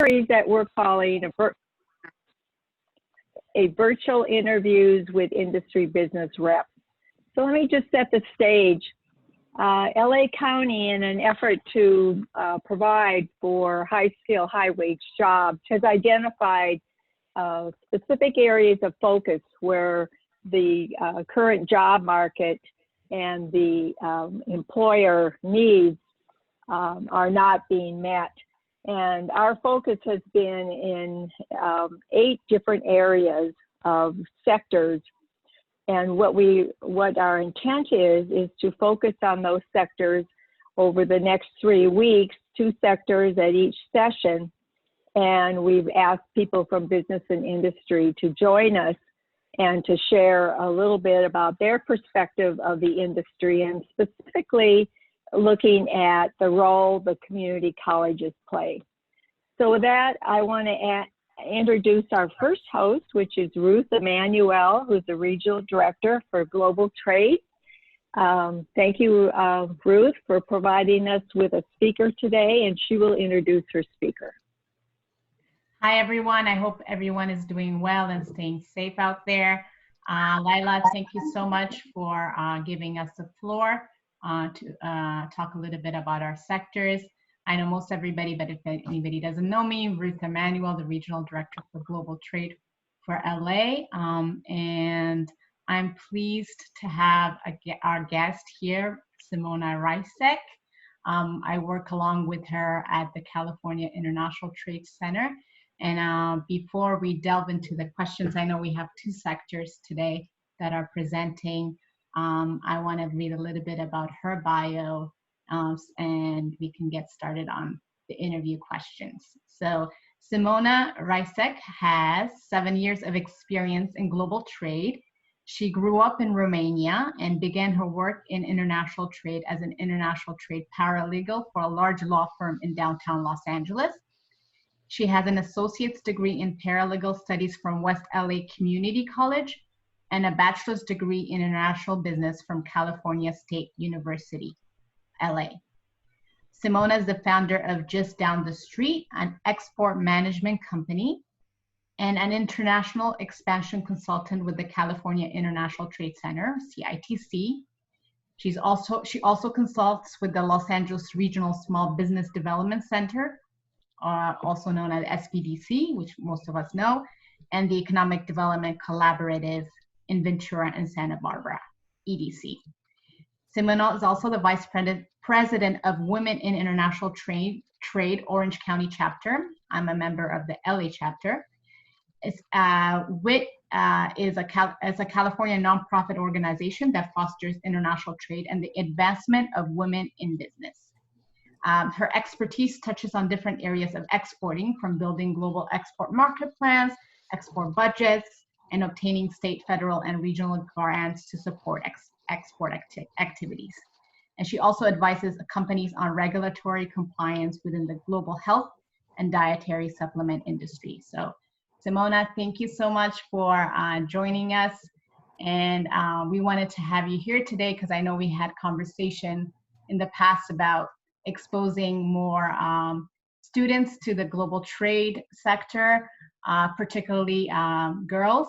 series that we're calling a virtual interviews with industry business reps. So let me just set the stage. LA County, in an effort to provide for high-skill, high-wage jobs, has identified specific areas of focus where the current job market and the employer needs are not being met. And our focus has been in 8 different areas of sectors. And what our intent is to focus on those sectors over the next 3 weeks, 2 sectors at each session. And we've asked people from business and industry to join us and to share a little bit about their perspective of the industry, and specifically looking at the role the community colleges play. So with that, I want to introduce our first host, which is Ruth Emanuel, who's the Regional Director for Global Trade. Thank you, Ruth, for providing us with a speaker today, and she will introduce her speaker. Hi, everyone. I hope everyone is doing well and staying safe out there. Laila, thank you so much for giving us the floor to talk a little bit about our sectors. I know most everybody, but if anybody doesn't know me, Ruth Emanuel, the Regional Director for Global Trade for LA. And I'm pleased to have our guest here, Simona Racek. I work along with her at the California International Trade Center. And before we delve into the questions, I know we have 2 sectors today that are presenting. I want to read a little bit about her bio, and we can get started on the interview questions. So Simona Racek has 7 years of experience in global trade. She grew up in Romania and began her work in international trade as an international trade paralegal for a large law firm in downtown Los Angeles. She has an associate's degree in paralegal studies from West LA Community College and a bachelor's degree in international business from California State University, LA. Simona is the founder of Just Down the Street, an export management company, and an international expansion consultant with the California International Trade Center, CITC. She also consults with the Los Angeles Regional Small Business Development Center, also known as SBDC, which most of us know, and the Economic Development Collaborative in Ventura and Santa Barbara, EDC. Simona is also the Vice President of Women in International Trade Orange County chapter. I'm a member of the LA chapter. WIT is a California nonprofit organization that fosters international trade and the advancement of women in business. Her expertise touches on different areas of exporting, from building global export market plans, export budgets, and obtaining state, federal, and regional grants to support export activities. And she also advises companies on regulatory compliance within the global health and dietary supplement industry. So Simona, thank you so much for joining us. And we wanted to have you here today because I know we had conversation in the past about exposing more students to the global trade sector, particularly girls,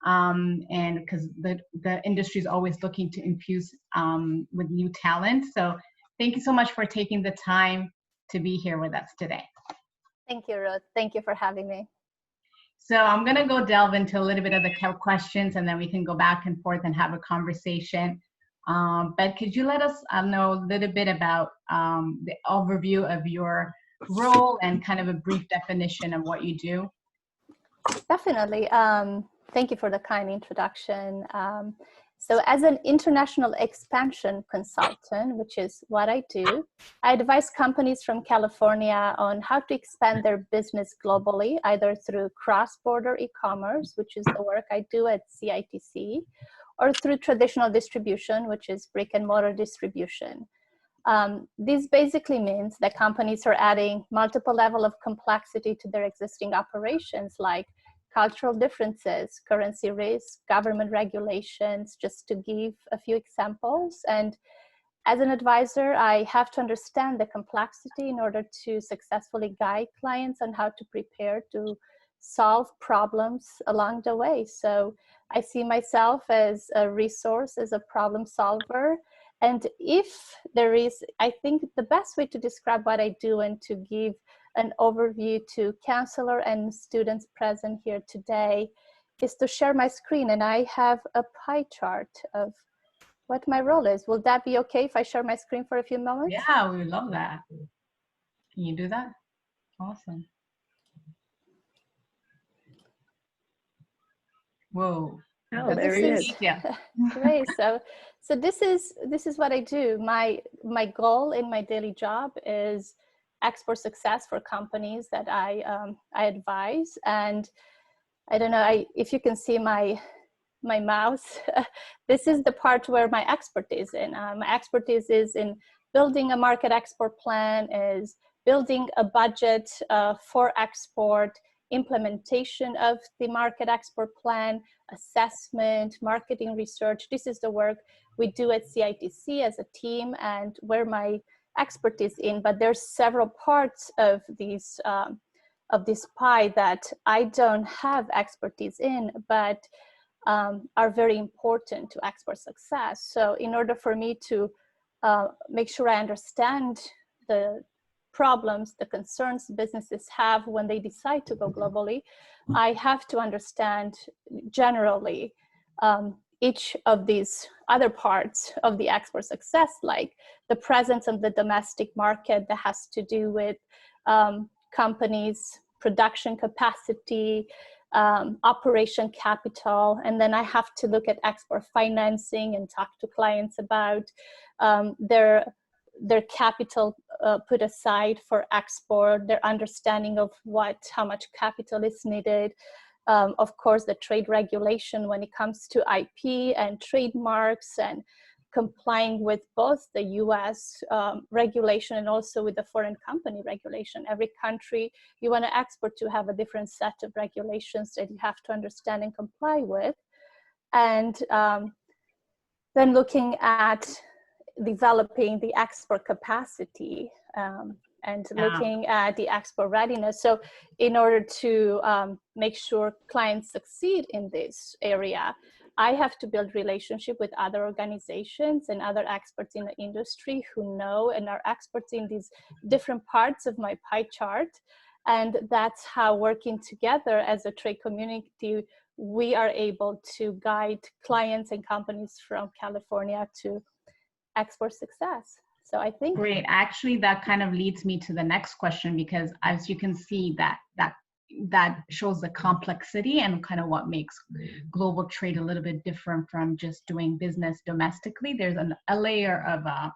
and because the industry is always looking to infuse with new talent. So thank you so much for taking the time to be here with us today. Thank you, Ruth. Thank you for having me. So I'm going to go delve into a little bit of the questions, and then we can go back and forth and have a conversation. But could you let us know a little bit about the overview of your role and kind of a brief definition of what you do? Definitely. Thank you for the kind introduction. So as an international expansion consultant, which is what I do, I advise companies from California on how to expand their business globally, either through cross-border e-commerce, which is the work I do at CITC, or through traditional distribution, which is brick and mortar distribution. This basically means that companies are adding multiple levels of complexity to their existing operations, like cultural differences, currency risk, government regulations, just to give a few examples. And As an advisor, I have to understand the complexity in order to successfully guide clients on how to prepare to solve problems along the way. So I see myself as a resource, as a problem solver. And if there is, I think the best way to describe what I do and to give an overview to counselor and students present here today is to share my screen. And I have a pie chart of what my role is. Will that be okay if I share my screen for a few moments? Yeah, we would love that. Can you do that? Awesome. Whoa. Oh, there he is. Yeah. Great. So this is what I do. My goal in my daily job is export success for companies that I advise. And I don't know if you can see my mouse. This is the part where my expertise in. My expertise is in building a market export plan, is building a budget for export, implementation of the market export plan, assessment, marketing research. This is the work we do at CITC as a team and where my expertise in, but there's several parts of these of this pie that I don't have expertise in, but are very important to export success. So in order for me to make sure I understand the problems, the concerns businesses have when they decide to go globally, I have to understand generally each of these other parts of the export success, like the presence of the domestic market that has to do with companies' production capacity, operation capital, and then I have to look at export financing and talk to clients about their capital put aside for export, their understanding of how much capital is needed. Of course, the trade regulation when it comes to IP and trademarks and complying with both the US regulation and also with the foreign company regulation. Every country you want to export to have a different set of regulations that you have to understand and comply with. And then looking at developing the export capacity and looking at the export readiness. So in order to make sure clients succeed in this area, I have to build relationship with other organizations and other experts in the industry who know and are experts in these different parts of my pie chart. And that's how, working together as a trade community, we are able to guide clients and companies from California to export success. So I think great. Actually, that kind of leads me to the next question, because as you can see, that shows the complexity and kind of what makes global trade a little bit different from just doing business domestically. There's a layer of a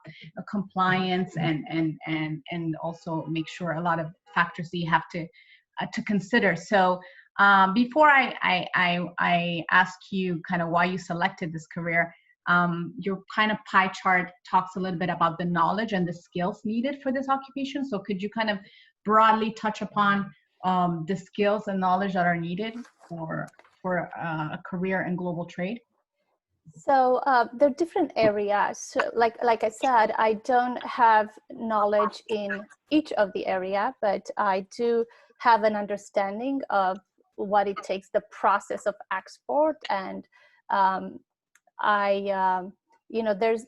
compliance and also make sure a lot of factors that you have to consider. So before I ask you kind of why you selected this career, your kind of pie chart talks a little bit about the knowledge and the skills needed for this occupation. So could you kind of broadly touch upon the skills and knowledge that are needed for a career in global trade? So there are different areas. So like I said, I don't have knowledge in each of the area, but I do have an understanding of what it takes, the process of export, and there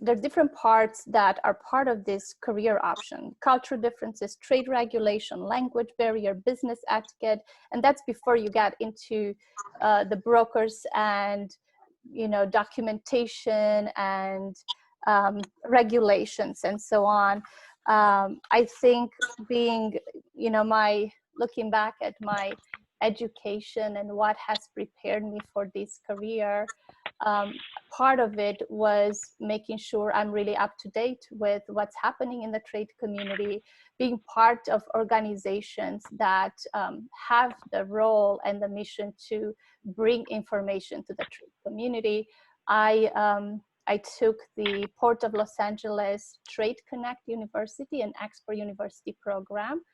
are different parts that are part of this career option: cultural differences, trade regulation, language barrier, business etiquette, and that's before you get into the brokers and documentation and regulations and so on. I think looking back at my education and what has prepared me for this career, part of it was making sure I'm really up to date with what's happening in the trade community, being part of organizations that have the role and the mission to bring information to the trade community. I took the Port of Los Angeles Trade Connect University and Export University program.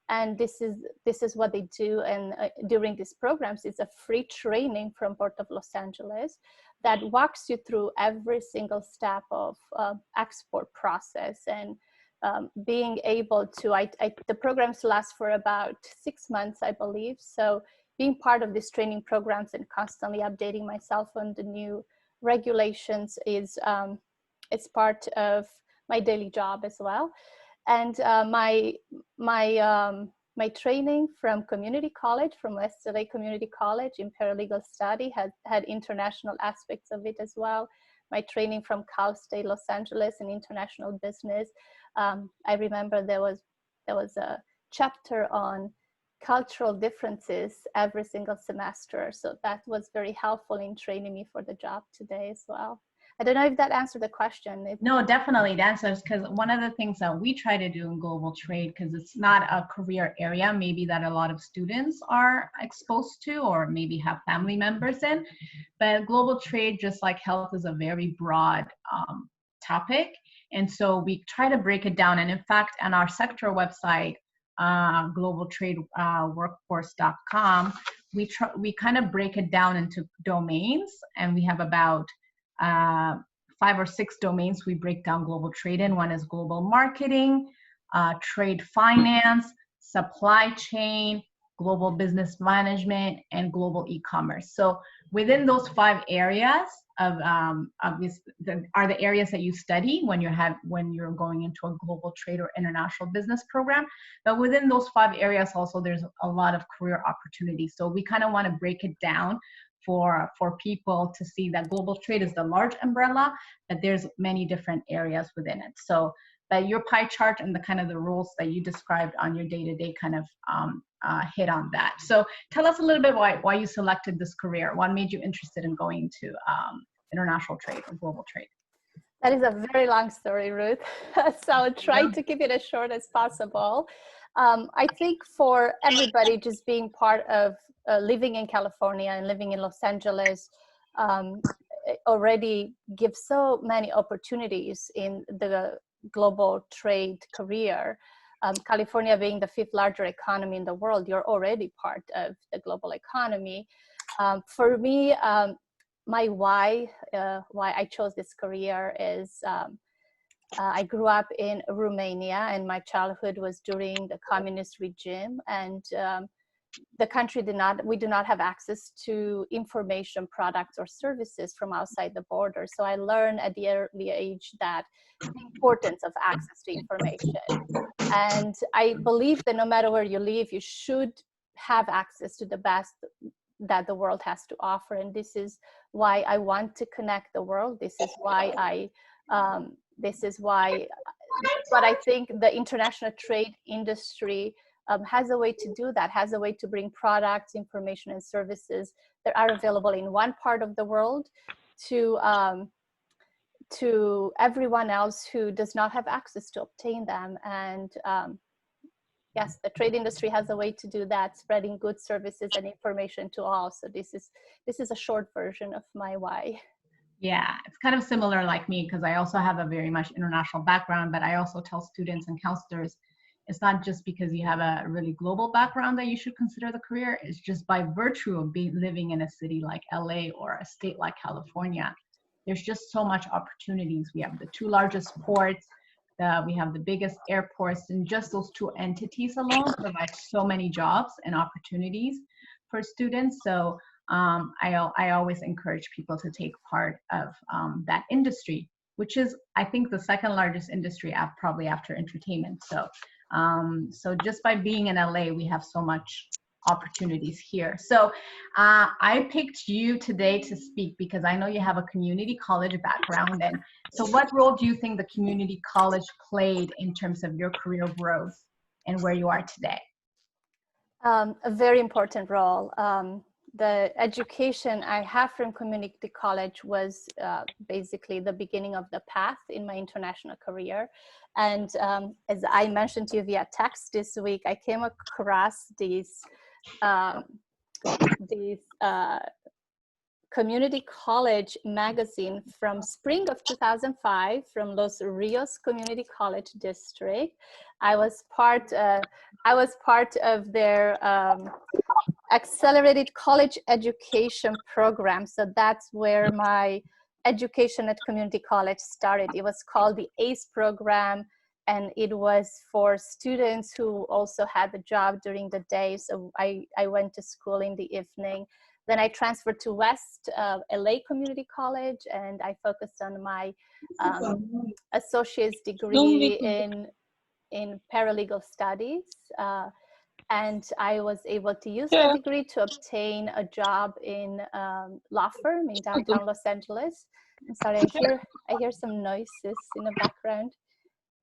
And this is what they do. And during these programs, it's a free training from Port of Los Angeles. that walks you through every single step of export process. And being able to, the programs last for about 6 months, I believe. So being part of these training programs and constantly updating myself on the new regulations is it's part of my daily job as well. And my training from community college, from West LA Community College in paralegal study had international aspects of it as well. My training from Cal State Los Angeles in international business. I remember there was a chapter on cultural differences every single semester. So that was very helpful in training me for the job today as well. I don't know if that answered the question. No, definitely it answers, because one of the things that we try to do in global trade, because it's not a career area maybe that a lot of students are exposed to or maybe have family members in, but global trade, just like health, is a very broad topic. And so we try to break it down. And in fact, on our sector website, globaltradeworkforce.com, we kind of break it down into domains, and we have about 5 or 6 domains we break down global trade in. One is global marketing, trade finance, supply chain, global business management, and global e-commerce. So within those 5 areas of are the areas that you study when you're going into a global trade or international business program. But within those 5 areas also, there's a lot of career opportunities. So we kind of want to break it down for people to see that global trade is the large umbrella, but there's many different areas within it. So that your pie chart and the kind of the roles that you described on your day-to-day kind of hit on that. So tell us a little bit why you selected this career. What made you interested in going to international trade or global trade? That is a very long story, Ruth. So I'll try to keep it as short as possible. I think for everybody, just being part of living in California and living in Los Angeles already gives so many opportunities in the global trade career. California being the 5th largest economy in the world, you're already part of the global economy. For me, my why I chose this career is I grew up in Romania, and my childhood was during the communist regime, and the country we do not have access to information, products, or services from outside the border. So I learned at the early age that the importance of access to information. And I believe that no matter where you live, you should have access to the best that the world has to offer. And this is why I want to connect the world. This is why but I think the international trade industry has a way to do that, has a way to bring products, information, and services that are available in one part of the world to everyone else who does not have access to obtain them. And yes, the trade industry has a way to do that, spreading goods, services, and information to all. So this is a short version of my why. Yeah, it's kind of similar like me, because I also have a very much international background, but I also tell students and counselors, it's not just because you have a really global background that you should consider the career. It's just by virtue of living in a city like LA or a state like California. There's just so much opportunities. We have the 2 largest ports, we have the biggest airports, and just those 2 entities alone provide so many jobs and opportunities for students. So I always encourage people to take part of that industry, which is, I think, the 2nd largest industry probably after entertainment. So just by being in LA, we have so much opportunities here. So I picked you today to speak because I know you have a community college background. And so what role do you think the community college played in terms of your career growth and where you are today? A very important role. The education I have from community college was basically the beginning of the path in my international career. And as I mentioned to you via text this week, I came across these community college magazine from spring of 2005 from Los Rios Community College District. I was part of their accelerated college education program. So that's where my education at community college started. It was called the ACE program, and it was for students who also had a job during the day. So I went to school in the evening. Then I transferred to West LA Community College, and I focused on my associate's degree in paralegal studies. And I was able to use that degree to obtain a job in law firm in downtown Los Angeles. I'm sorry, I hear some noises in the background.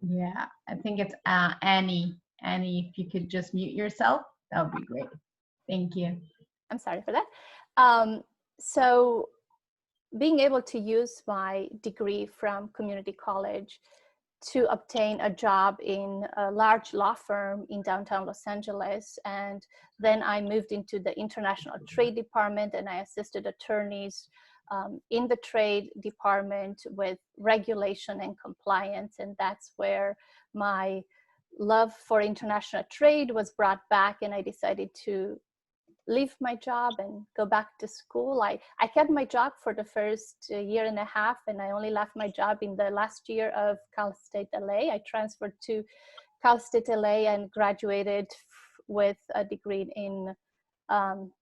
Yeah, I think it's Annie. Annie, if you could just mute yourself, that would be great. Thank you. I'm sorry for that. So being able to use my degree from community college to obtain a job in a large law firm in downtown Los Angeles. And then I moved into the international trade department, and I assisted attorneys in the trade department with regulation and compliance. And that's where my love for international trade was brought back, and I decided to leave my job and go back to school. I kept my job for the first year and a half, and I only left my job in the last year of Cal State LA. I transferred to Cal State LA and graduated with a degree in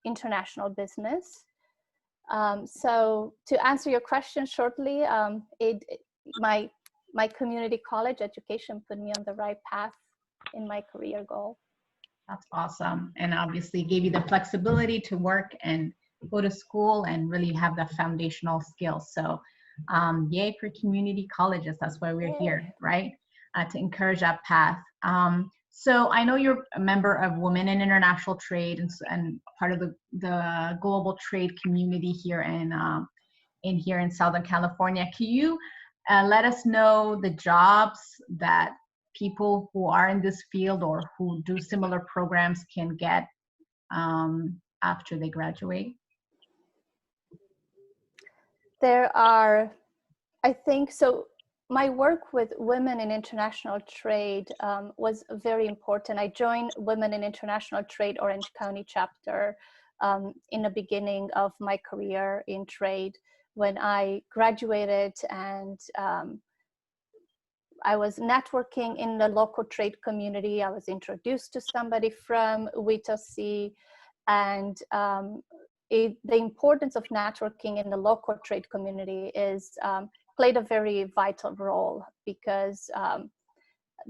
international business. So to answer your question shortly, my community college education put me on the right path in my career goal. That's awesome. And obviously gave you the flexibility to work and go to school and really have the foundational skills. So yay for community colleges. That's why we're here, right? To encourage that path. So I know you're a member of Women in International Trade and part of the global trade community here in Southern California. Can you let us know the jobs that people who are in this field or who do similar programs can get after they graduate? There are, I think, so my work with Women in International Trade was very important. I joined Women in International Trade Orange County chapter in the beginning of my career in trade when I graduated, and I was networking in the local trade community. I was introduced to somebody from WITOC, and the importance of networking in the local trade community played a very vital role, because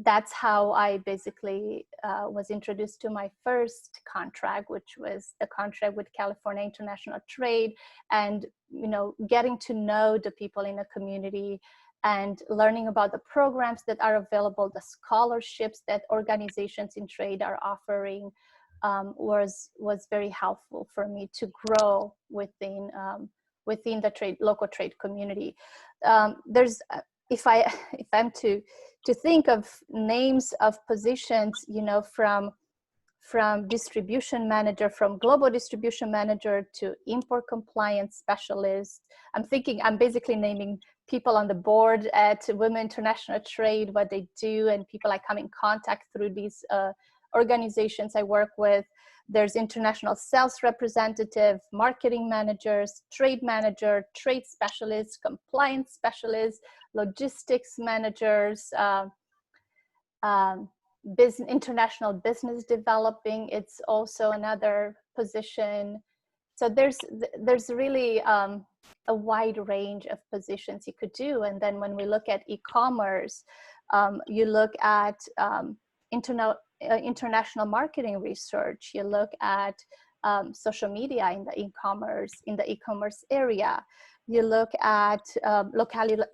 that's how I basically was introduced to my first contract, which was the contract with California International Trade, and getting to know the people in the community and learning about the programs that are available, the scholarships that organizations in trade are offering, was very helpful for me to grow within the local trade community. There's if I'm to think of names of positions, from distribution manager, from global distribution manager to import compliance specialist. I'm basically naming people on the board at Women International Trade, what they do, and people I come in contact through these organizations I work with. There's international sales representative, marketing managers, trade manager, trade specialists, compliance specialists, logistics managers, international business developing. It's also another position. So there's really a wide range of positions you could do. And then when we look at e-commerce, you look at international marketing research, you look at social media in the e-commerce area. You look at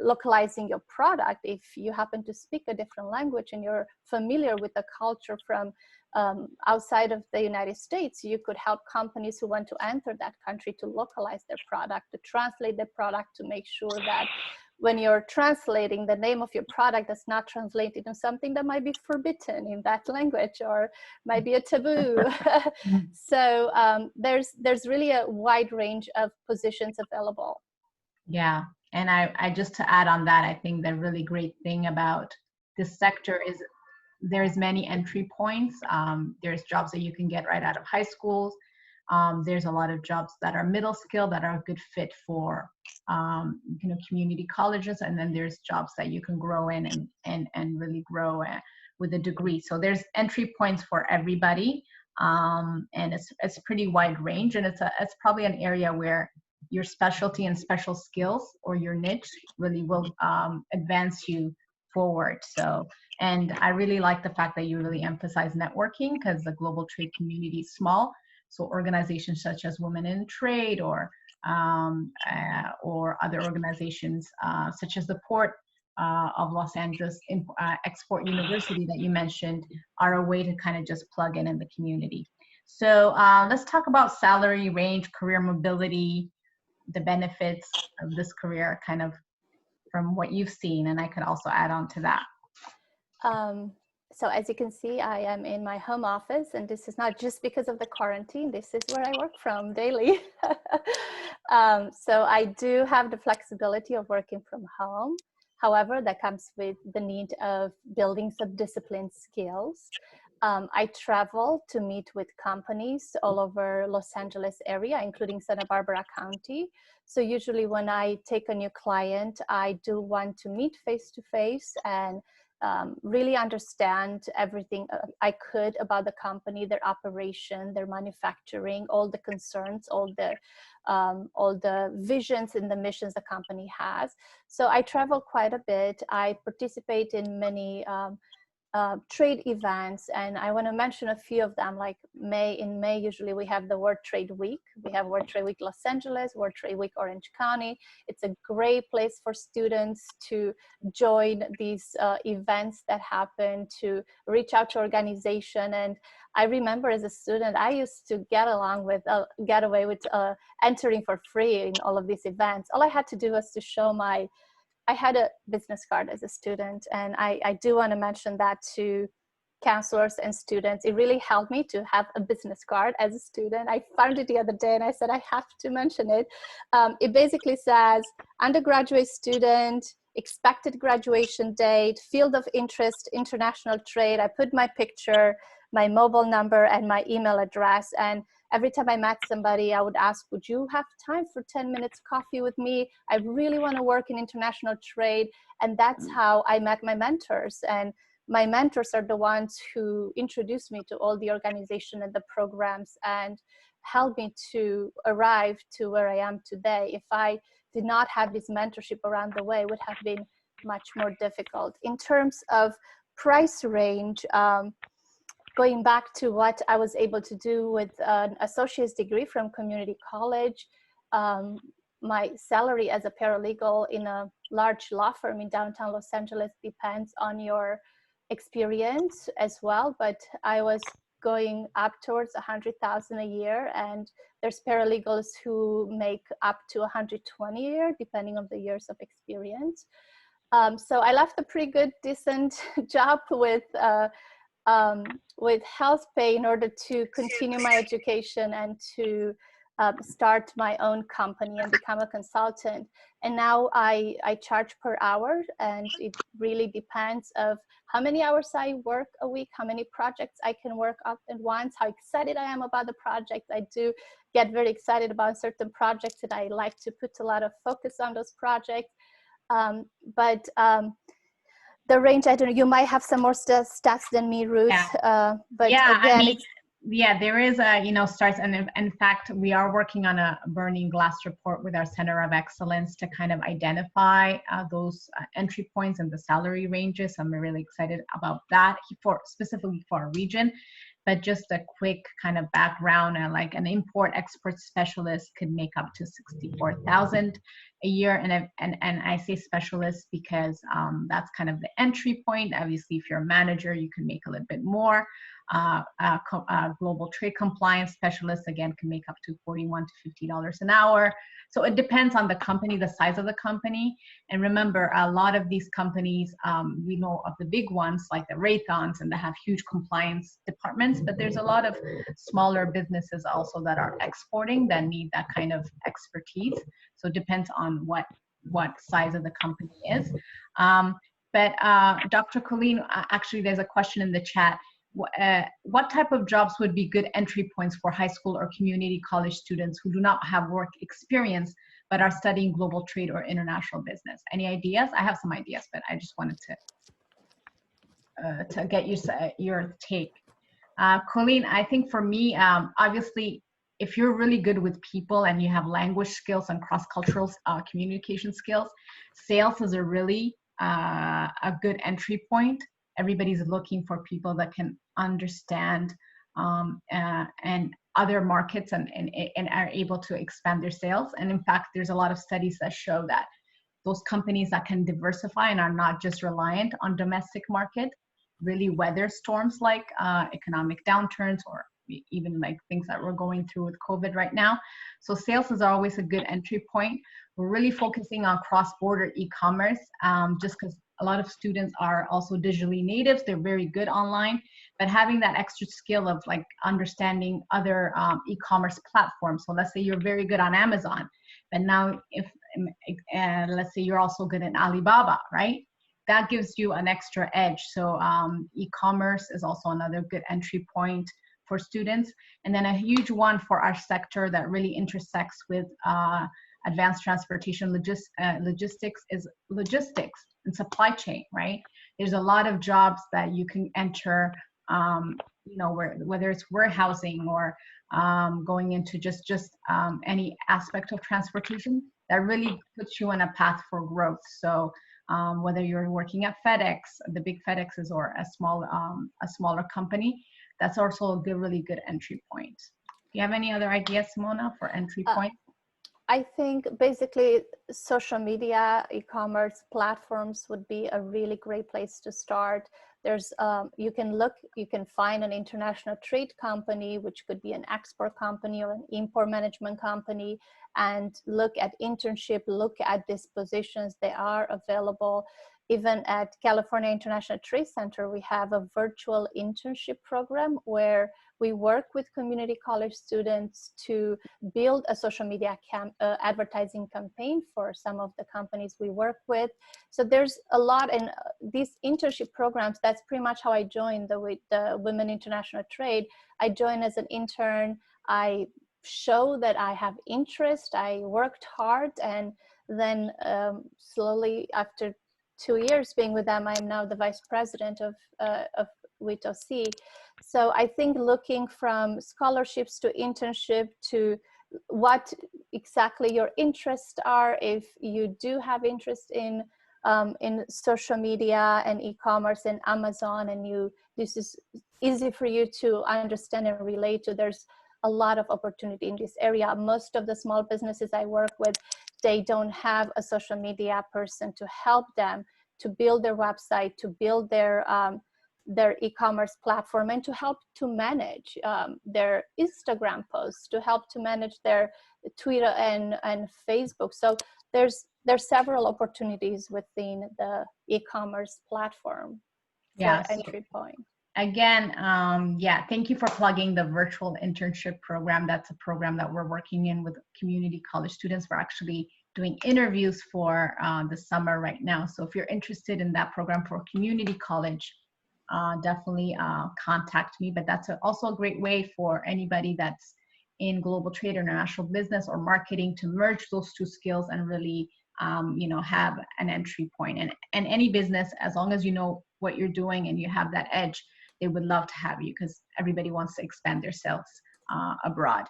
localizing your product. If you happen to speak a different language and you're familiar with the culture from outside of the United States, you could help companies who want to enter that country to localize their product, to translate the product, to make sure that when you're translating, the name of your product does not translate into something that might be forbidden in that language or might be a taboo. So there's really a wide range of positions available. Yeah, and I just to add on that, I think the really great thing about this sector is there's many entry points. There's jobs that you can get right out of high schools. there's a lot of jobs that are middle skill that are a good fit for community colleges, and then there's jobs that you can grow in and really grow with a degree. So there's entry points for everybody, and it's pretty wide range, and it's probably an area where your specialty and special skills or your niche really will advance you forward. So, and I really like the fact that you really emphasize networking, because the global trade community is small. So organizations such as Women in Trade or other organizations such as the Port of Los Angeles Export University that you mentioned are a way to kind of just plug in the community. So let's talk about salary range, career mobility, the benefits of this career, kind of from what you've seen, and I could also add on to that. So as you can see, I am in my home office, and this is not just because of the quarantine. This is where I work from daily. So I do have the flexibility of working from home. However, that comes with the need of building some discipline skills. I travel to meet with companies all over Los Angeles area, including Santa Barbara County. So usually when I take a new client, I do want to meet face-to-face and really understand everything I could about the company, their operation, their manufacturing, all the concerns, all the visions and the missions the company has. So I travel quite a bit. I participate in many trade events, and I want to mention a few of them. Like in May usually we have the World Trade Week. We have World Trade Week Los Angeles, World Trade Week Orange County. It's a great place for students to join these events that happen, to reach out to organization. And I remember as a student, I used to get away with entering for free in all of these events. All I had to do was to show I had a business card as a student, and I do want to mention that to counselors and students. It really helped me to have a business card as a student. I found it the other day and I said, I have to mention it. It basically says undergraduate student, expected graduation date, field of interest, international trade. I put my picture, my mobile number, and my email address. And every time I met somebody, I would ask, would you have time for 10 minutes coffee with me? I really want to work in international trade. And that's how I met my mentors. And my mentors are the ones who introduced me to all the organization and the programs and helped me to arrive to where I am today. If I did not have this mentorship around the way, it would have been much more difficult. In terms of price range, going back to what I was able to do with an associate's degree from community college, my salary as a paralegal in a large law firm in downtown Los Angeles depends on your experience as well, but I was going up towards 100,000 a year, and there's paralegals who make up to 120 a year, depending on the years of experience. So I left a pretty good, decent job with health pay in order to continue my education and to start my own company and become a consultant. And now I charge per hour, and it really depends of how many hours I work a week, how many projects I can work up at once, how excited I am about the project. I do get very excited about certain projects, and I like to put a lot of focus on those projects. But the range, I don't know, you might have some more stats than me, Ruth. Yeah. But yeah, again, I mean, yeah, there is starts, and in fact, we are working on a burning glass report with our Center of Excellence to kind of identify those entry points and the salary ranges. I'm really excited about that specifically for our region. But just a quick kind of background, like an import-export specialist could make up to $64,000 a year, and I say specialist because that's kind of the entry point. Obviously, if you're a manager, you can make a little bit more. Global trade compliance specialist, again, can make up to $41 to $50 an hour. So it depends on the company, the size of the company. And remember, a lot of these companies, we know of the big ones like the Raythons, and they have huge compliance departments, but there's a lot of smaller businesses also that are exporting that need that kind of expertise. So it depends on what size of the company is. But Dr. Colleen, actually, there's a question in the chat. what type of jobs would be good entry points for high school or community college students who do not have work experience but are studying global trade or international business? Any ideas? I have some ideas, but I just wanted to get your take. Colleen, I think for me, obviously, if you're really good with people and you have language skills and cross-cultural communication skills, sales is a really a good entry point. Everybody's looking for people that can understand and other markets and are able to expand their sales. And in fact, there's a lot of studies that show that those companies that can diversify and are not just reliant on domestic market really weather storms like economic downturns or even like things that we're going through with COVID right now. So sales is always a good entry point. We're really focusing on cross-border e-commerce just because a lot of students are also digitally natives. They're very good online, but having that extra skill of like understanding other e-commerce platforms. So let's say you're very good on Amazon, but now if let's say you're also good in Alibaba, right? That gives you an extra edge. So e-commerce is also another good entry point for students. And then a huge one for our sector that really intersects with advanced transportation logistics is logistics and supply chain, right? There's a lot of jobs that you can enter, you know, whether it's warehousing or going into just any aspect of transportation that really puts you on a path for growth. So whether you're working at FedEx, the big FedExes, or a smaller company, that's also a really good entry point. Do you have any other ideas, Simona, for entry point? I think basically social media, e-commerce platforms would be a really great place to start. There's, you can find an international trade company, which could be an export company or an import management company, and look at internship, look at these positions. They are available. Even at California International Trade Center, we have a virtual internship program where we work with community college students to build a social media advertising campaign for some of the companies we work with. So there's a lot in these internship programs. That's pretty much how I joined the Women International Trade. I joined as an intern. I show that I have interest. I worked hard, and then slowly after 2 years being with them, I'm now the vice president of WIT-OC. So I think looking from scholarships to internship to what exactly your interests are, if you do have interest in social media and e-commerce and Amazon, and this is easy for you to understand and relate to, there's a lot of opportunity in this area. Most of the small businesses I work with, they don't have a social media person to help them to build their website, to build their e-commerce platform, and to help to manage their Instagram posts, to help to manage their Twitter and Facebook. So there's several opportunities within the e-commerce platform for entry point. Again, yeah, thank you for plugging the virtual internship program. That's a program that we're working in with community college students. We're actually doing interviews for the summer right now. So if you're interested in that program for community college, definitely contact me. But that's also a great way for anybody that's in global trade or international business or marketing to merge those two skills and really you know, have an entry point. And any business, as long as you know what you're doing and you have that edge, they would love to have you because everybody wants to expand their sales abroad.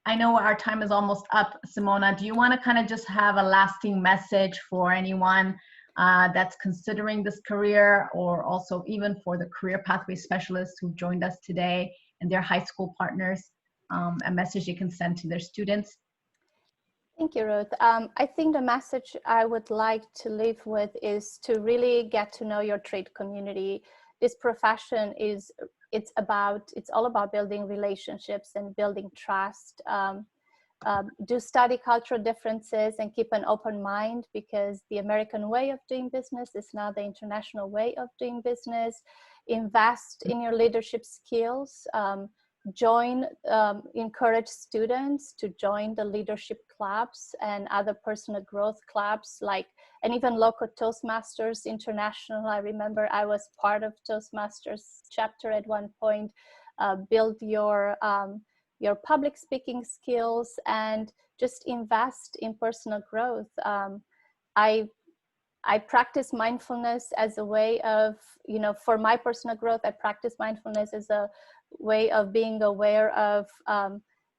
I know our time is almost up, Simona. Do you want to kind of just have a lasting message for anyone that's considering this career, or also even for the career pathway specialists who joined us today and their high school partners, a message they can send to their students? Thank you, Ruth. I think the message I would like to leave with is to really get to know your trade community. This profession it's all about building relationships and building trust. Do study cultural differences and keep an open mind, because the American way of doing business is not the international way of doing business. Invest in your leadership skills. encourage students to join the leadership clubs and other personal growth clubs, and even local Toastmasters International. I remember I was part of Toastmasters chapter at one point. Build your public speaking skills and just invest in personal growth. I practice mindfulness as a way of, for my personal growth, I practice mindfulness as a way of being aware of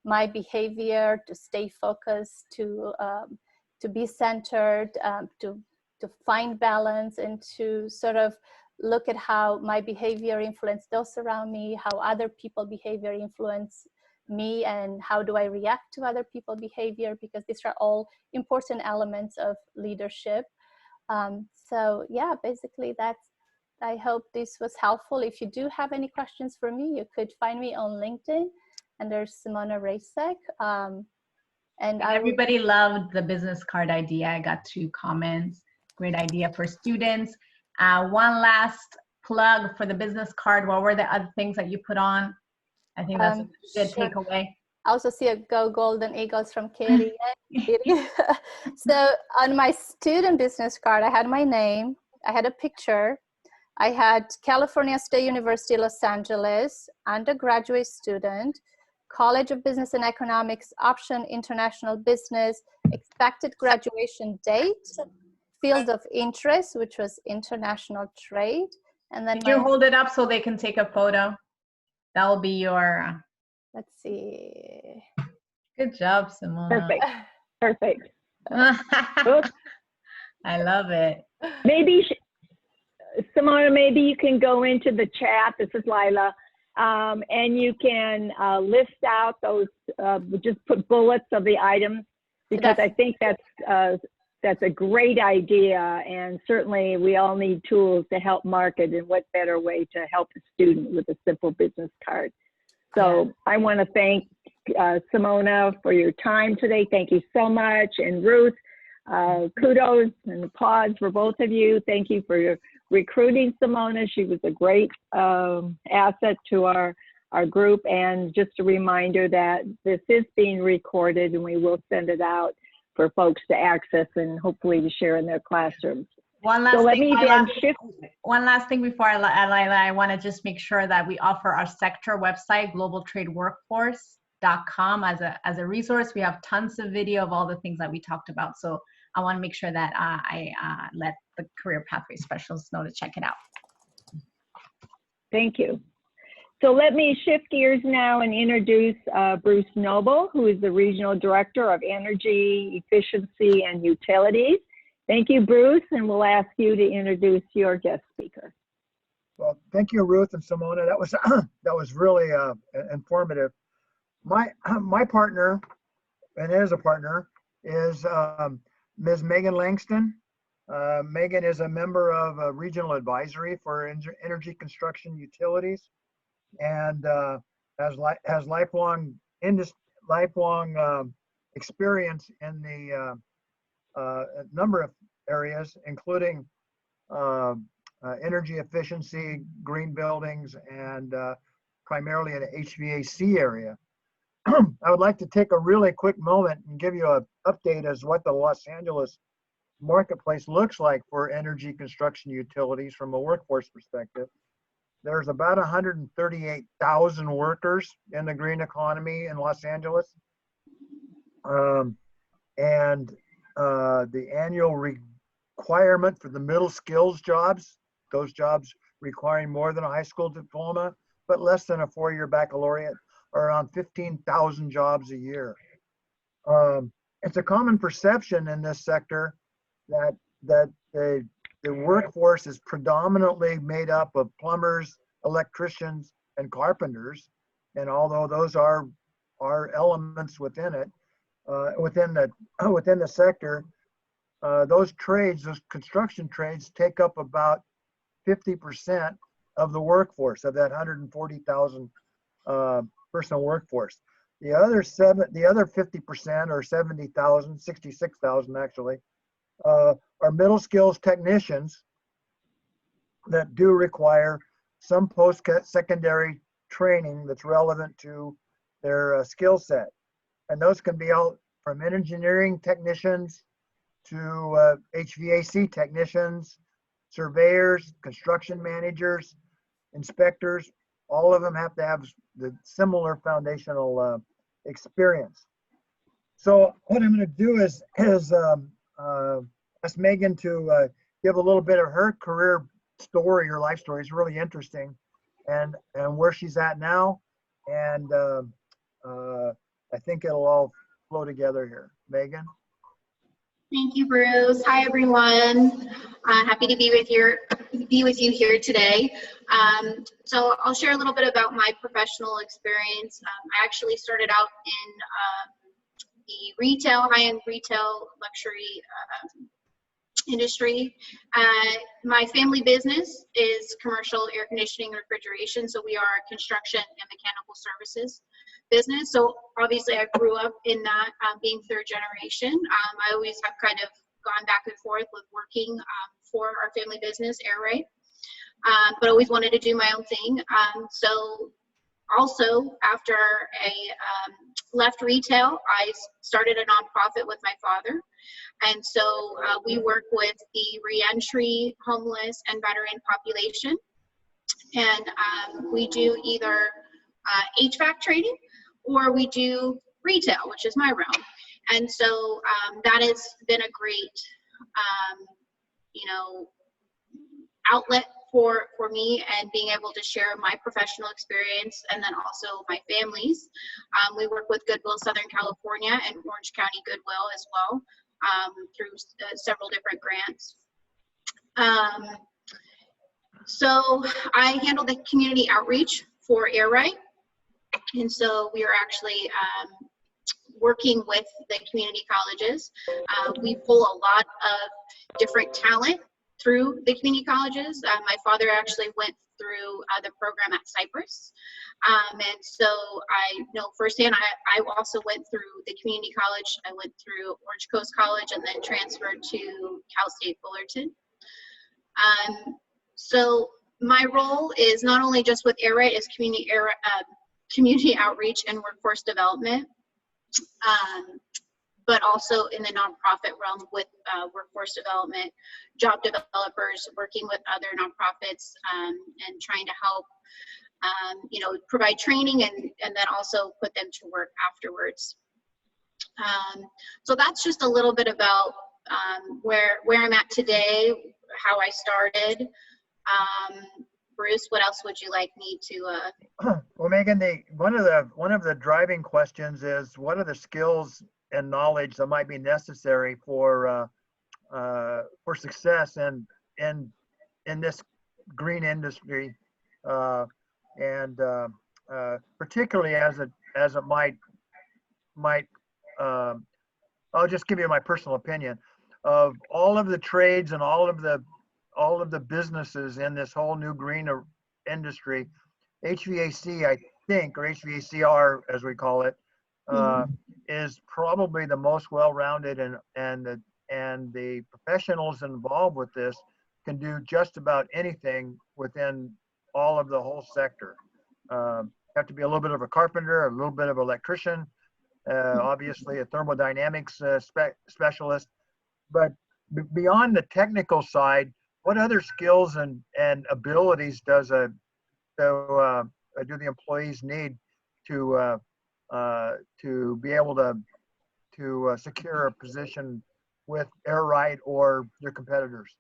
my behavior, to stay focused, to be centered, to find balance, and to sort of look at how my behavior influences those around me, how other people's behavior influence me, and how do I react to other people's behavior, because these are all important elements of leadership. So yeah, basically I hope this was helpful. If you do have any questions for me, you could find me on LinkedIn under Simona Racek. And everybody loved the business card idea. I got 2 comments. Great idea for students. One last plug for the business card. What were the other things that you put on? I think that's a good sure. takeaway. I also see a Go Golden Eagles from Katie. So on my student business card, I had my name, I had a picture, I had California State University, Los Angeles, undergraduate student, College of Business and Economics, option international business, expected graduation date, field of interest, which was international trade. And then Did you hold it up so they can take a photo? That will be your... Let's see. Good job, Simona. Perfect. I love it. Maybe, Simona, maybe you can go into the chat. This is Lila. And you can list out those, just put bullets of the items, because I think that's a great idea. And certainly we all need tools to help market, and what better way to help a student with a simple business card. So I want to thank Simona for your time today. Thank you so much. And Ruth, kudos and applause for both of you. Thank you for recruiting Simona. She was a great asset to our group. And just a reminder that this is being recorded, and we will send it out for folks to access and hopefully to share in their classrooms. One last thing before Lila, I want to just make sure that we offer our sector website, globaltradeworkforce.com, as a resource. We have tons of video of all the things that we talked about. So I want to make sure that I let the career pathway specialists know to check it out. Thank you. So let me shift gears now and introduce Bruce Noble, who is the Regional Director of Energy, Efficiency, and Utilities. Thank you, Bruce, and we'll ask you to introduce your guest speaker. Well, thank you, Ruth and Simona. That was really informative. My partner, and is a partner, is Ms. Megan Langston. Megan is a member of a regional advisory for energy construction utilities, and has lifelong experience in the a number of areas, including energy efficiency, green buildings, and primarily in the HVAC area. I would like to take a really quick moment and give you an update as what the Los Angeles marketplace looks like for energy construction utilities from a workforce perspective. There's about 138,000 workers in the green economy in Los Angeles. The annual requirement for the middle skills jobs, those jobs requiring more than a high school diploma, but less than a 4-year baccalaureate, are around 15,000 jobs a year. It's a common perception in this sector that the workforce is predominantly made up of plumbers, electricians, and carpenters. And although those are elements within it, within the sector, those construction trades take up about 50% of the workforce, of that 140,000 person workforce. The other 50%, or 70,000, 66,000 actually, are middle skills technicians that do require some post-secondary training that's relevant to their skill set. And those can be all from engineering technicians to HVAC technicians, surveyors, construction managers, inspectors. All of them have to have the similar foundational experience. So what I'm going to do is ask Megan to give a little bit of her career story, her life story. Is really interesting, and where she's at now, and I think it'll all flow together here. Megan. Thank you, Bruce. Hi, everyone. Happy to be with you here today. So I'll share a little bit about my professional experience. I actually started out in the retail, high-end retail luxury industry. My family business is commercial air conditioning and refrigeration, so we are a construction and mechanical services business. So obviously I grew up in that, being third generation. I always have kind of gone back and forth with working for our family business, Air Right, but always wanted to do my own thing. So also after I left retail, I started a nonprofit with my father. And so we work with the reentry, homeless, and veteran population. And we do either HVAC training or we do retail, which is my realm. And so that has been a great, outlet for me, and being able to share my professional experience and then also my family's. We work with Goodwill Southern California and Orange County Goodwill as well, through several different grants. So I handle the community outreach for Air Right. And so we are actually working with the community colleges. We pull a lot of different talent through the community colleges. My father actually went through the program at Cypress. And so I know firsthand, I also went through the community college. I went through Orange Coast College and then transferred to Cal State Fullerton. So my role is not only just with Air Right, it's community outreach and workforce development, but also in the nonprofit realm with workforce development, job developers, working with other nonprofits, and trying to help, provide training and then also put them to work afterwards. So that's just a little bit about where I'm at today, how I started. Bruce, what else would you like me to? Well, Megan, one of the driving questions is, what are the skills and knowledge that might be necessary for success in this green industry, and particularly as it might I'll just give you my personal opinion of all of the trades and all of the businesses in this whole new green industry. HVAC, I think, or HVACR as we call it, is probably the most well-rounded, and the professionals involved with this can do just about anything within all of the whole sector. Have to be a little bit of a carpenter, a little bit of an electrician, obviously a thermodynamics specialist, but beyond the technical side, what other skills and abilities do the employees need to be able to secure a position with Air Right or your competitors?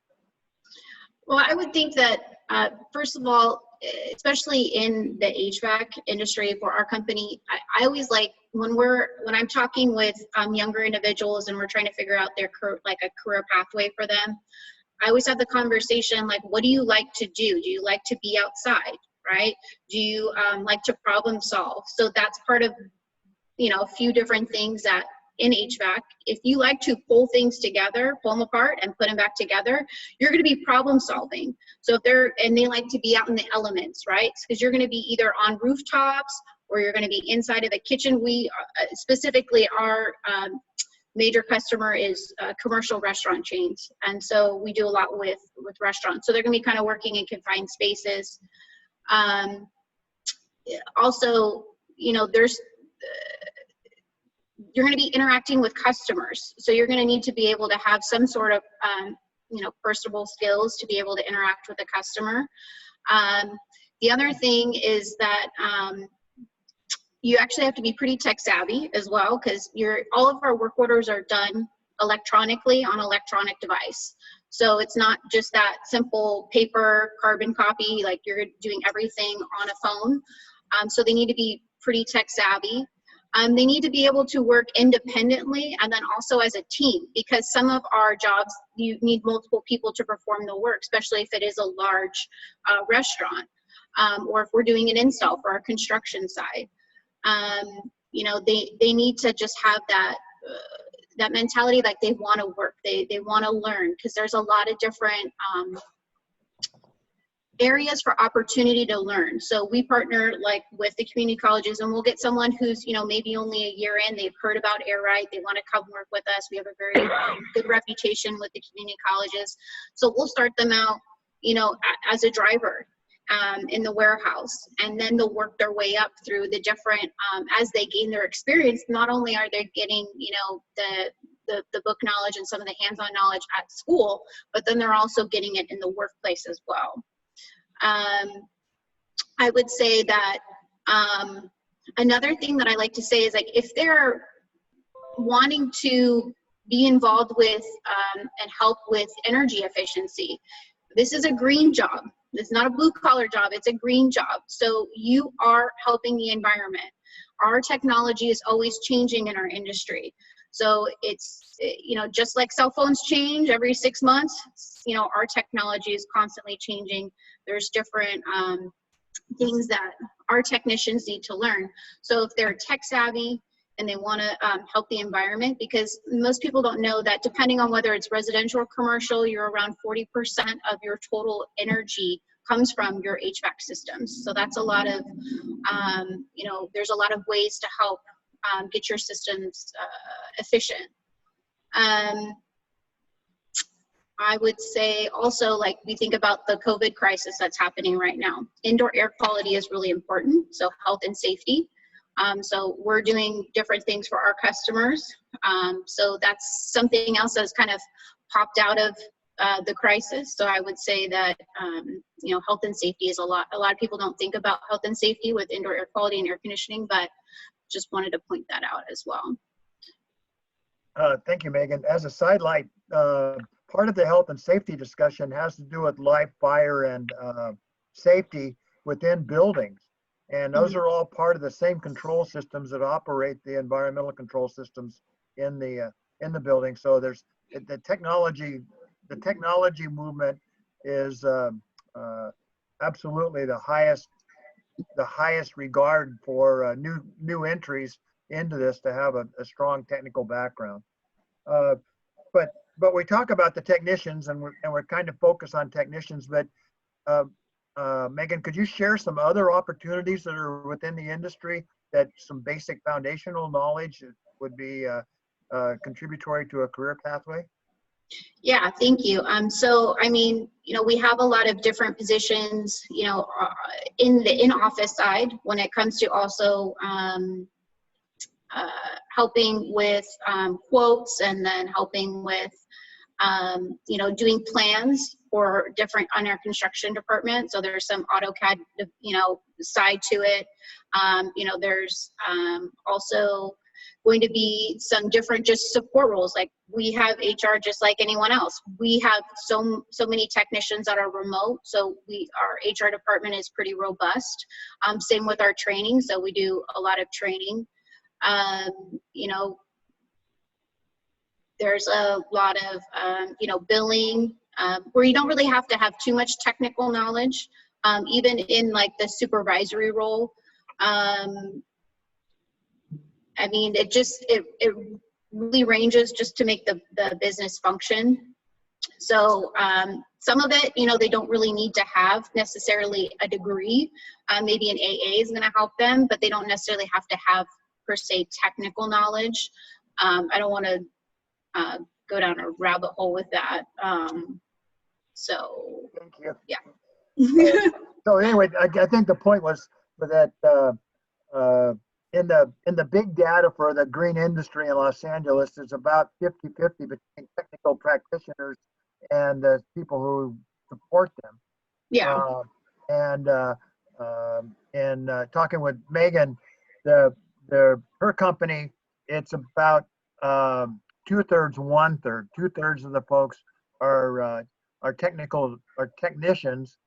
Well, I would think that first of all, especially in the HVAC industry for our company, I always like when I'm talking with younger individuals and we're trying to figure out their a career pathway for them, I always have the conversation like, what do you like to do? Do you like to be outside, right? Do you like to problem solve? So that's part of, a few different things that in HVAC, if you like to pull things together, pull them apart and put them back together, you're going to be problem solving. So if they like to be out in the elements, right? Because you're going to be either on rooftops or you're going to be inside of the kitchen. We specifically, our major customer is commercial restaurant chains. And so we do a lot with restaurants. So they're going to be kind of working in confined spaces. also, you know, you're going to be interacting with customers. So you're going to need to be able to have some sort of, you know, personable skills to be able to interact with a customer. The other thing is that you actually have to be pretty tech savvy as well, because all of our work orders are done electronically on electronic device. So it's not just that simple paper carbon copy, like you're doing everything on a phone. So they need to be pretty tech savvy. They need to be able to work independently and then also as a team, because some of our jobs, you need multiple people to perform the work, especially if it is a large restaurant, or if we're doing an install for our construction side. You know, they need to just have that mentality, like they want to work, they want to learn, because there's a lot of different areas for opportunity to learn. So we partner like with the community colleges, and we'll get someone who's, you know, maybe only a year in, they've heard about Air Right, they want to come work with us. We have a very good reputation with the community colleges. So we'll start them out, you know, as a driver in the warehouse, and then they'll work their way up through the different, as they gain their experience. Not only are they getting, you know, the book knowledge and some of the hands-on knowledge at school, but then they're also getting it in the workplace as well. I would say that another thing that I like to say is, like, if they're wanting to be involved with and help with energy efficiency, this is a green job. It's not a blue collar job, it's a green job. So you are helping the environment. Our technology is always changing in our industry. So it's, you know, just like cell phones change every 6 months, you know, our technology is constantly changing. There's different things that our technicians need to learn. So if they're tech savvy and they want to help the environment, because most people don't know that depending on whether it's residential or commercial, you're around 40% of your total energy comes from your HVAC systems. So that's a lot of, you know, there's a lot of ways to help get your systems efficient. I would say also, like, we think about the COVID crisis that's happening right now. Indoor air quality is really important, so health and safety. So we're doing different things for our customers. So that's something else that's kind of popped out of the crisis. So I would say that, you know, health and safety is a lot of people don't think about health and safety with indoor air quality and air conditioning, but just wanted to point that out as well. Thank you, Megan. As a sidelight, part of the health and safety discussion has to do with live fire and safety within buildings. And those are all part of the same control systems that operate the environmental control systems in the building. So there's the technology movement is absolutely the highest regard for new entries into this to have a strong technical background. But we talk about the technicians, and we're kind of focused on technicians, but Megan, could you share some other opportunities that are within the industry, that some basic foundational knowledge would be contributory to a career pathway? Yeah, thank you. So, I mean, you know, we have a lot of different positions, you know, in the in-office side when it comes to also helping with quotes, and then helping with, you know, doing plans for different on our construction department. So there's some AutoCAD, you know, side to it. You know, there's also going to be some different just support roles. Like, we have HR just like anyone else. We have so many technicians that are remote. So our HR department is pretty robust. Same with our training. So we do a lot of training. You know, there's a lot of, you know, billing, where you don't really have to have too much technical knowledge, even in like the supervisory role. I mean, it really ranges just to make the business function. So some of it, you know, they don't really need to have necessarily a degree. Maybe an AA is going to help them, but they don't necessarily have to have per se technical knowledge. I don't want to go down a rabbit hole with that. So Thank you. yeah. So anyway, I think the point was that in the big data for the green industry in Los Angeles, it's about 50-50 between technical practitioners and the people who support them. Yeah. In talking with Megan, her company, it's about 2/3, 1/3. 2/3 of the folks are technicians,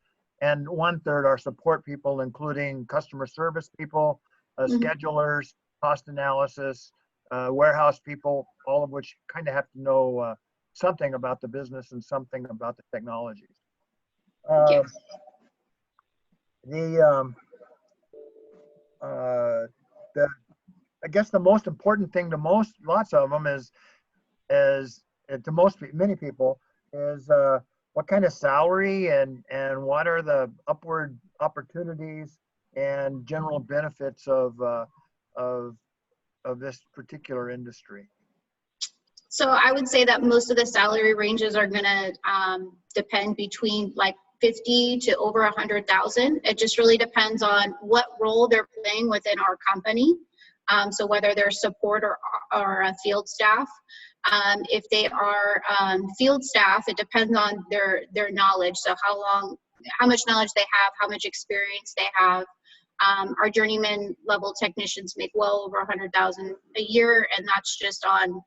and 1/3 are support people, including customer service people, schedulers, cost analysis, warehouse people, all of which kind of have to know something about the business and something about the technologies. I guess the most important thing to lots of them is to many people is what kind of salary and what are the upward opportunities and general benefits of this particular industry. So I would say that most of the salary ranges are going to depend between like 50 to over 100,000. It just really depends on what role they're playing within our company. So whether they're support or a field staff. If they are field staff, it depends on their knowledge. So how much knowledge they have, how much experience they have. Our journeyman level technicians make well over 100,000 a year, and that's just on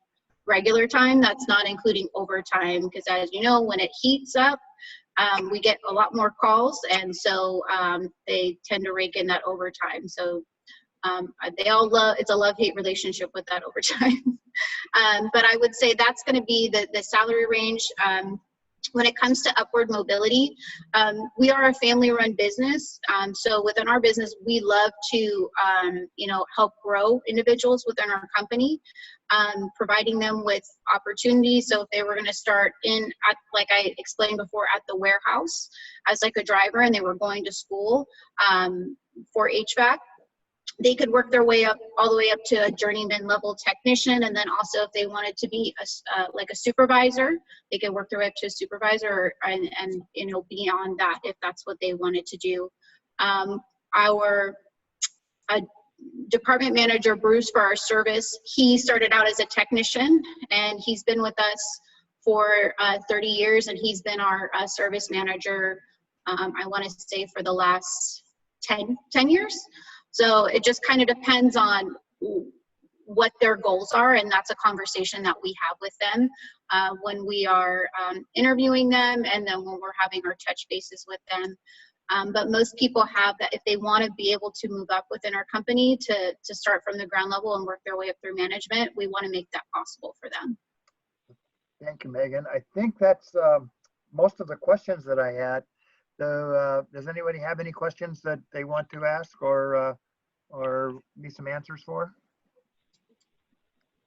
regular time. That's not including overtime, because as you know, when it heats up, we get a lot more calls, and so they tend to rake in that overtime. So they all it's a love-hate relationship with that overtime. But I would say that's going to be the salary range. When it comes to upward mobility, we are a family-run business. So within our business, we love to, help grow individuals within our company, providing them with opportunities. So if they were going to start like I explained before, at the warehouse as like a driver, and they were going to school for HVAC, they could work their way up all the way up to a journeyman level technician. And then also if they wanted to be like a supervisor, they could work their way up to a supervisor and beyond that, if that's what they wanted to do. Our department manager, Bruce, for our service, he started out as a technician, and he's been with us for 30 years, and he's been our service manager, I want to say, for the last 10 years. So it just kind of depends on what their goals are, and that's a conversation that we have with them when we are interviewing them, and then when we're having our touch bases with them. But most people have that if they want to be able to move up within our company to start from the ground level and work their way up through management, we want to make that possible for them. Thank you, Megan. I think that's most of the questions that I had. So, does anybody have any questions that they want to ask or need some answers for?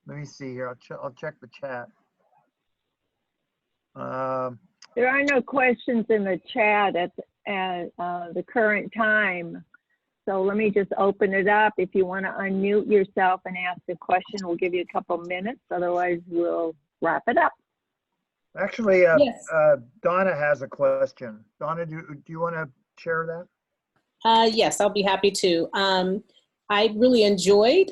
Let me see here. I'll check the chat. There are no questions in the chat at the current time. So let me just open it up. If you want to unmute yourself and ask a question, we'll give you a couple minutes. Otherwise, we'll wrap it up. Actually, Yes. Donna has a question. Donna, do you want to share that? Yes, I'll be happy to. I really enjoyed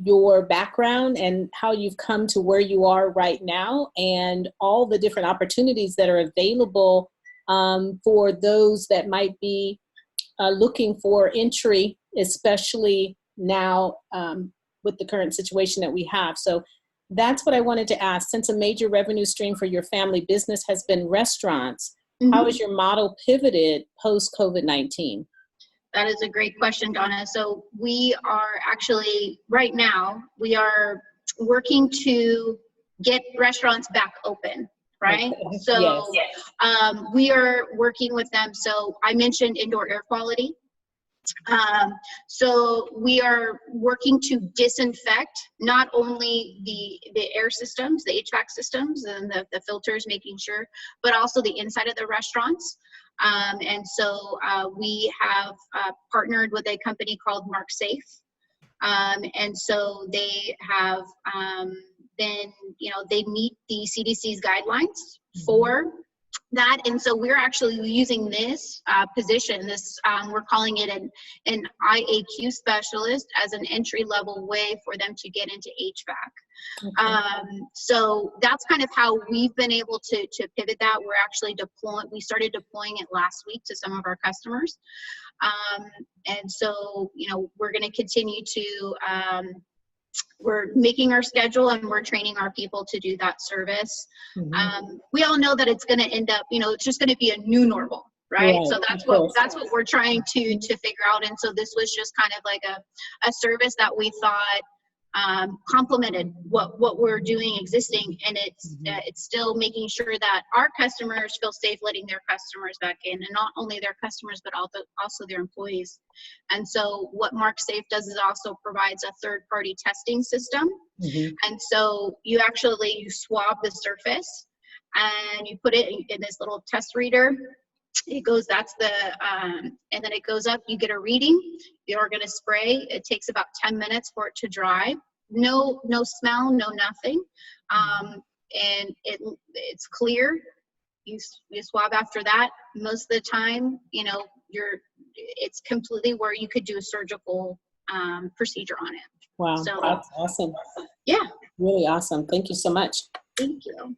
your background and how you've come to where you are right now, and all the different opportunities that are available for those that might be looking for entry, especially now with the current situation that we have. So that's what I wanted to ask. Since a major revenue stream for your family business has been restaurants, how has your model pivoted post-COVID-19? That is a great question, Donna. So we are actually, right now, we are working to get restaurants back open, right? Okay. So yes. We are working with them. So I mentioned indoor air quality. So we are working to disinfect not only the air systems, the HVAC systems and the filters, making sure, but also the inside of the restaurants. And so we have partnered with a company called Mark Safe. And so they have been, they meet the CDC's guidelines for that. And so we're actually using this position, we're calling it an IAQ specialist, as an entry-level way for them to get into HVAC. Okay. So that's kind of how we've been able to pivot that. We're actually we started deploying it last week to some of our customers. And so, you know, we're going to continue to, we're making our schedule and we're training our people to do that service. We all know that it's going to end up, you know, it's just going to be a new normal, right? So that's what we're trying to figure out. And so this was just kind of like a service that we thought complemented what we're doing existing, and it's still making sure that our customers feel safe letting their customers back in, and not only their customers but also their employees. And so what MarkSafe does is also provides a third-party testing system. And so you swab the surface and you put it in this little test reader. It goes, and then it goes up, you get a reading, you're going to spray. It takes about 10 minutes for it to dry. No smell, no nothing. And it's clear. You swab after that. Most of the time, you know, it's completely where you could do a surgical procedure on it. Wow, so, that's awesome. Yeah. Really awesome. Thank you so much. Thank you.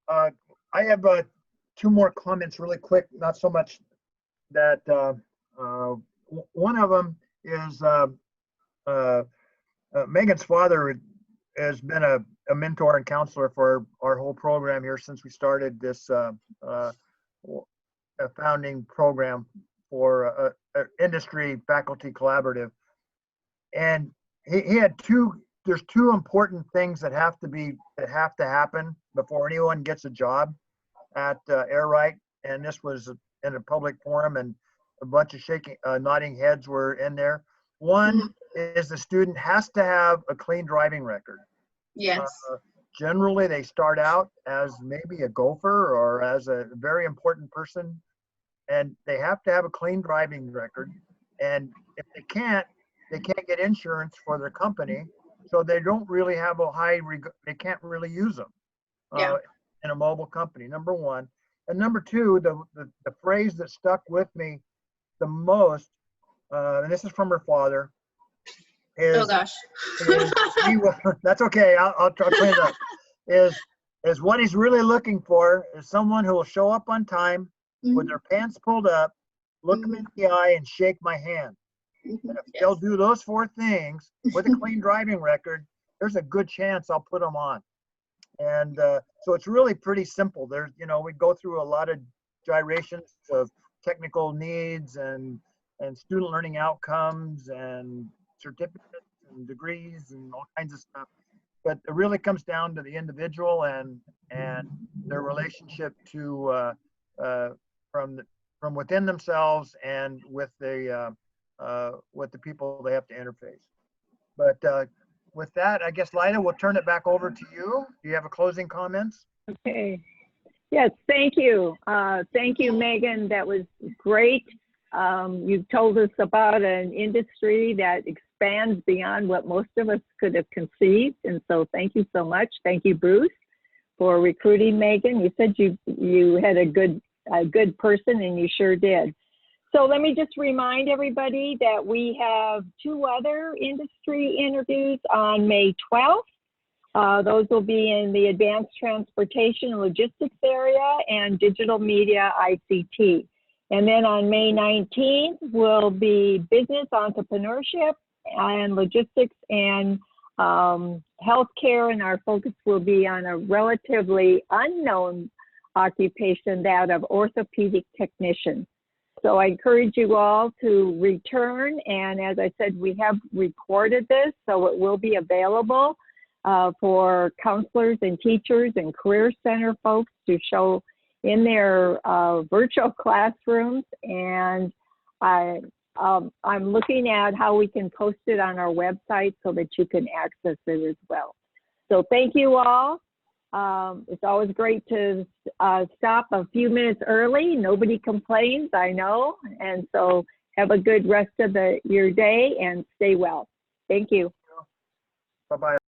I have two more comments really quick, not so much that one of them is Megan's father has been a mentor and counselor for our whole program here since we started this founding program for industry faculty collaborative. And he had there's two important things that have to happen before anyone gets a job at Air Right. And this was in a public forum, and a bunch of nodding heads were in there. One is the student has to have a clean driving record. Yes. Generally, they start out as maybe a gopher or as a very important person, and they have to have a clean driving record. And if they can't get insurance for their company, so they don't really have they can't really use them in a mobile company, number one. And number two, the phrase that stuck with me the most, and this is from her father, is, oh gosh. that's okay, I'll try to clean it up, is what he's really looking for is someone who will show up on time with their pants pulled up, look them in the eye, and shake my hand. And if they'll do those four things with a clean driving record, there's a good chance I'll put them on. And so it's really pretty simple. There's, you know, we go through a lot of gyrations of technical needs and student learning outcomes and certificates and degrees and all kinds of stuff. But it really comes down to the individual and their relationship to from within themselves and with the people they have to interface. But with that, I guess, Lida, we'll turn it back over to you. Do you have a closing comments? Okay. Yes, thank you. Thank you, Megan. That was great. You've told us about an industry that expands beyond what most of us could have conceived. And so thank you so much. Thank you, Bruce, for recruiting Megan. You said you had a good person, and you sure did. So let me just remind everybody that we have 2 other industry interviews on May 12th. Those will be in the advanced transportation and logistics area and digital media ICT. And then on May 19th will be business entrepreneurship and logistics and healthcare, and our focus will be on a relatively unknown occupation, that of orthopedic technician. So I encourage you all to return, and as I said, we have recorded this, so it will be available for counselors and teachers and career center folks to show in their virtual classrooms. And I'm looking at how we can post it on our website so that you can access it as well. So thank you all. It's always great to stop a few minutes early. Nobody complains, I know. And so have a good rest of your day and stay well. Thank you. Bye-bye.